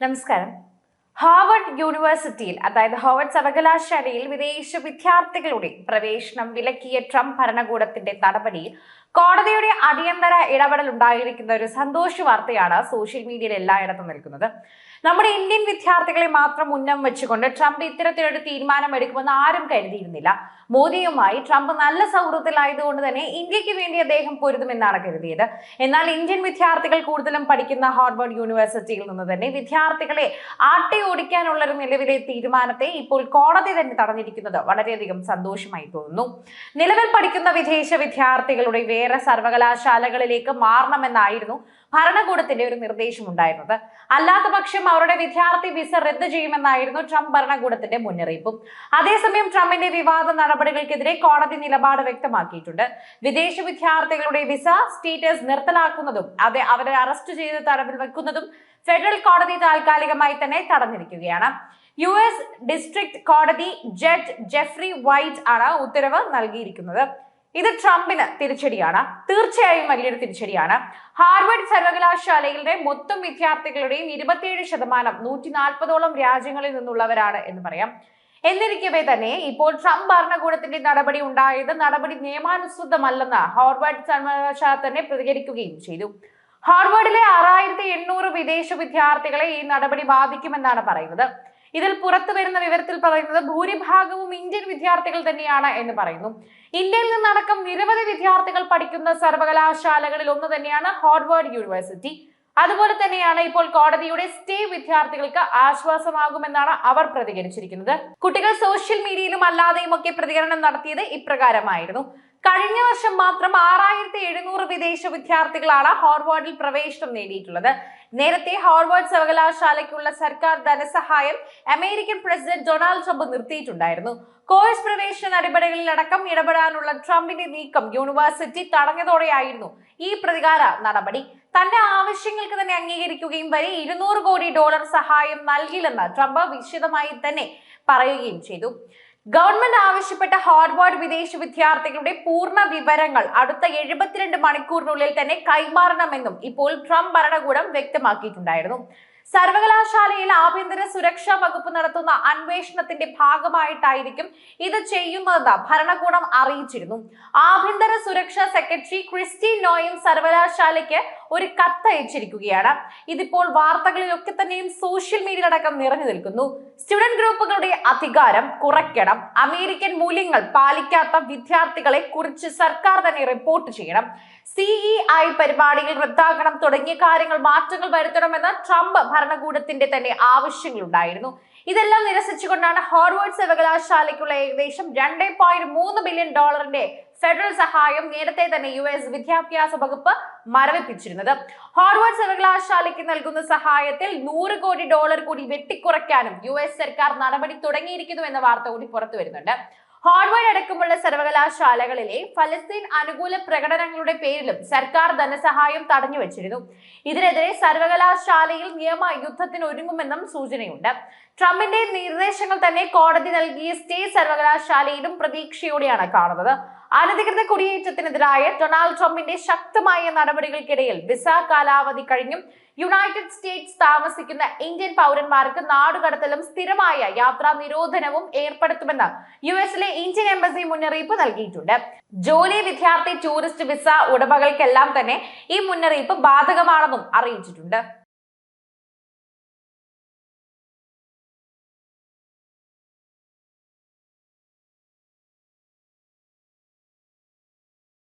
നമസ്കാരം. ഹാർവർഡ് യൂണിവേഴ്സിറ്റിയിൽ അതായത് ഹാർവർഡ് സർവകലാശാലയിൽ വിദേശ വിദ്യാർത്ഥികളുടെ പ്രവേശനം വിലക്കിയ ട്രംപ് ഭരണകൂടത്തിന്റെ നടപടിയിൽ കോടതിയുടെ അടിയന്തര ഇടപെടൽ ഉണ്ടായിരിക്കുന്ന ഒരു സന്തോഷ വാർത്തയാണ് സോഷ്യൽ മീഡിയയിൽ എല്ലായിടത്തും നിൽക്കുന്നത്. നമ്മുടെ ഇന്ത്യൻ വിദ്യാർത്ഥികളെ മാത്രം ഉന്നം വെച്ചുകൊണ്ട് ട്രംപ് ഇത്തരത്തിലൊരു തീരുമാനം എടുക്കുമെന്ന് ആരും കരുതിയിരുന്നില്ല. മോദിയുമായി ട്രംപ് നല്ല സൗഹൃദത്തിലായതുകൊണ്ട് തന്നെ ഇന്ത്യക്ക് വേണ്ടി അദ്ദേഹം പൊരുതുമെന്നാണ് കരുതിയത്. എന്നാൽ ഇന്ത്യൻ വിദ്യാർത്ഥികൾ കൂടുതലും പഠിക്കുന്ന ഹാർവർഡ് യൂണിവേഴ്സിറ്റിയിൽ നിന്ന് തന്നെ വിദ്യാർത്ഥികളെ ആട്ടി ഓടിക്കാനുള്ള ഒരു നിലവിലെ തീരുമാനത്തെ ഇപ്പോൾ കോടതി തന്നെ തടഞ്ഞിരിക്കുന്നത് വളരെയധികം സന്തോഷമായി തോന്നുന്നു. നിലവിൽ പഠിക്കുന്ന വിദേശ വിദ്യാർത്ഥികളുടെ വേറെ സർവകലാശാലകളിലേക്ക് മാറണമെന്നായിരുന്നു ഭരണകൂടത്തിന്റെ ഒരു നിർദ്ദേശം ഉണ്ടായിരുന്നത്. അല്ലാത്ത പക്ഷം അവരുടെ വിദ്യാർത്ഥി വിസ റദ്ദ് ചെയ്യുമെന്നായിരുന്നു ട്രംപ് ഭരണകൂടത്തിന്റെ മുന്നറിയിപ്പും. അതേസമയം ട്രംപിന്റെ വിവാദ നടപടികൾക്കെതിരെ കോടതി നിലപാട് വ്യക്തമാക്കിയിട്ടുണ്ട്. വിദേശ വിദ്യാർത്ഥികളുടെ വിസ സ്റ്റേറ്റസ് നിർത്തലാക്കുന്നതും അവരെ അറസ്റ്റ് ചെയ്ത് തടവിൽ വെക്കുന്നതും ഫെഡറൽ കോടതി താൽക്കാലികമായി തന്നെ തടഞ്ഞിരിക്കുകയാണ്. US ഡിസ്ട്രിക്ട് കോടതി ജഡ്ജ് ജെഫ്രി വൈറ്റ് ആണ് ഉത്തരവ് നൽകിയിരിക്കുന്നത്. ഇത് ട്രംപിന് തിരിച്ചടിയാണ്, തീർച്ചയായും വലിയൊരു തിരിച്ചടിയാണ്. ഹാർവർഡ് സർവകലാശാലയിലെ മൊത്തം വിദ്യാർത്ഥികളുടെയും 27% 140ഓളം രാജ്യങ്ങളിൽ നിന്നുള്ളവരാണ് എന്ന് പറയാം. എന്നിരിക്കവേ തന്നെ ഇപ്പോൾ ട്രംപ് ഭരണകൂടത്തിന്റെ നടപടി നിയമാനുസൃതമല്ലെന്ന് ഹാർവർഡ് സർവകലാശാല തന്നെ പ്രതികരിക്കുകയും ചെയ്തു. ഹാർവർഡിലെ 6800 വിദേശ വിദ്യാർത്ഥികളെ ഈ നടപടി ബാധിക്കുമെന്നാണ് പറയുന്നത്. ഇതിൽ പുറത്തു വരുന്ന വിവരത്തിൽ പറയുന്നത് ഭൂരിഭാഗവും ഇന്ത്യൻ വിദ്യാർത്ഥികൾ തന്നെയാണ് എന്ന് പറയുന്നു. ഇന്ത്യയിൽ നിന്നടക്കം നിരവധി വിദ്യാർത്ഥികൾ പഠിക്കുന്ന സർവകലാശാലകളിൽ ഒന്ന് തന്നെയാണ് ഹാർവർഡ് യൂണിവേഴ്സിറ്റി. അതുപോലെ തന്നെയാണ് ഇപ്പോൾ കോടതിയുടെ സ്റ്റേ വിദ്യാർത്ഥികൾക്ക് ആശ്വാസമാകുമെന്നാണ് അവർ പ്രതികരിച്ചിരിക്കുന്നത്. കുട്ടികൾ സോഷ്യൽ മീഡിയയിലും അല്ലാതെയും ഒക്കെ പ്രതികരണം നടത്തിയത് ഇപ്രകാരമായിരുന്നു. കഴിഞ്ഞ വർഷം മാത്രം 6700 വിദേശ വിദ്യാർത്ഥികളാണ് ഹാർവർഡിൽ പ്രവേശനം നേടിയിട്ടുള്ളത്. നേരത്തെ ഹാർവർഡ് സർവകലാശാലയ്ക്കുള്ള സർക്കാർ ധനസഹായം അമേരിക്കൻ പ്രസിഡന്റ് ഡൊണാൾഡ് ട്രംപ് നിർത്തിയിട്ടുണ്ടായിരുന്നു. കോഴ്സ് പ്രവേശന നടപടികളിലടക്കം ഇടപെടാനുള്ള ട്രംപിന്റെ നീക്കം യൂണിവേഴ്സിറ്റി തടഞ്ഞതോടെയായിരുന്നു ഈ പ്രതികാര നടപടി. തന്റെ ആവശ്യങ്ങൾക്ക് തന്നെ അംഗീകരിക്കുകയും വരെ $200 കോടി സഹായം നൽകില്ലെന്ന് ട്രംപ് വിശദമായി തന്നെ പറയുകയും ചെയ്തു. ഗവൺമെന്റ് ആവശ്യപ്പെട്ട ഹാർവർഡ് വിദേശ വിദ്യാർത്ഥികളുടെ പൂർണ്ണ വിവരങ്ങൾ അടുത്ത 72 മണിക്കൂറിനുള്ളിൽ തന്നെ കൈമാറണമെന്നും ഇപ്പോൾ ട്രംപ് ഭരണകൂടം വ്യക്തമാക്കിയിട്ടുണ്ടായിരുന്നു. സർവകലാശാലയിൽ ആഭ്യന്തര സുരക്ഷാ വകുപ്പ് നടത്തുന്ന അന്വേഷണത്തിന്റെ ഭാഗമായിട്ടായിരിക്കും ഇത് ചെയ്യുന്നതെന്ന് ഭരണകൂടം അറിയിച്ചിരുന്നു. ആഭ്യന്തര സുരക്ഷാ സെക്രട്ടറി ക്രിസ്റ്റി നോയും സർവകലാശാലയ്ക്ക് ഒരു കത്തയച്ചിരിക്കുകയാണ്. ഇതിപ്പോൾ വാർത്തകളിലൊക്കെ തന്നെയും സോഷ്യൽ മീഡിയയിലടക്കം നിറഞ്ഞു നിൽക്കുന്നു. സ്റ്റുഡന്റ് ഗ്രൂപ്പുകളുടെ അധികാരം കുറയ്ക്കണം, അമേരിക്കൻ മൂല്യങ്ങൾ പാലിക്കാത്ത വിദ്യാർത്ഥികളെ കുറിച്ച് സർക്കാർ തന്നെ റിപ്പോർട്ട് ചെയ്യണം, CEI പരിപാടികൾ റദ്ദാക്കണം തുടങ്ങിയ മാറ്റങ്ങൾ വരുത്തണമെന്ന് ട്രംപ് ഭരണകൂടത്തിന്റെ തന്നെ ആവശ്യങ്ങളുണ്ടായിരുന്നു. ഇതെല്ലാം നിരസിച്ചുകൊണ്ടാണ് ഹാർവർഡ് സർവകലാശാലയ്ക്കുള്ള ഏകദേശം $2.3 ബില്യൺ ഫെഡറൽ സഹായം നേരത്തെ തന്നെ US വിദ്യാഭ്യാസ വകുപ്പ് മരവിപ്പിച്ചിരുന്നത്. ഹാർവർഡ് സർവകലാശാലയ്ക്ക് നൽകുന്ന സഹായത്തിൽ $100 കോടി കൂടി വെട്ടിക്കുറയ്ക്കാനും US സർക്കാർ നടപടി തുടങ്ങിയിരിക്കുന്നു എന്ന വാർത്ത കൂടി പുറത്തു വരുന്നുണ്ട്. ഹാർവർഡ് അടക്കമുള്ള സർവകലാശാലകളിലെ ഫലസ്തീൻ അനുകൂല പ്രകടനങ്ങളുടെ പേരിലും സർക്കാർ ധനസഹായം തടഞ്ഞു വെച്ചിരുന്നു. ഇതിനെതിരെ സർവകലാശാലയിൽ നിയമ യുദ്ധത്തിന് ഒരുങ്ങുമെന്നും സൂചനയുണ്ട്. ട്രംപിന്റെ നിർദ്ദേശങ്ങൾ തന്നെ കോടതി നൽകിയ സ്റ്റേ സർവകലാശാലയിലും പ്രതീക്ഷയോടെയാണ് കാണുന്നത്. അനധികൃത കുടിയേറ്റത്തിനെതിരായ ഡൊണാൾഡ് ട്രംപിന്റെ ശക്തമായ നടപടികൾക്കിടയിൽ വിസ കാലാവധി കഴിഞ്ഞും യുണൈറ്റഡ് സ്റ്റേറ്റ്സ് താമസിക്കുന്ന ഇന്ത്യൻ പൗരന്മാർക്ക് നാടുകടത്തലും സ്ഥിരമായ യാത്രാ നിരോധനവും ഏർപ്പെടുത്തുമെന്ന് US-ലെ ഇന്ത്യൻ എംബസി മുന്നറിയിപ്പ് നൽകിയിട്ടുണ്ട്. ജോലി, വിദ്യാർത്ഥി, ടൂറിസ്റ്റ് വിസ ഉടമകൾക്കെല്ലാം തന്നെ ഈ മുന്നറിയിപ്പ് ബാധകമാണെന്നും അറിയിച്ചിട്ടുണ്ട്.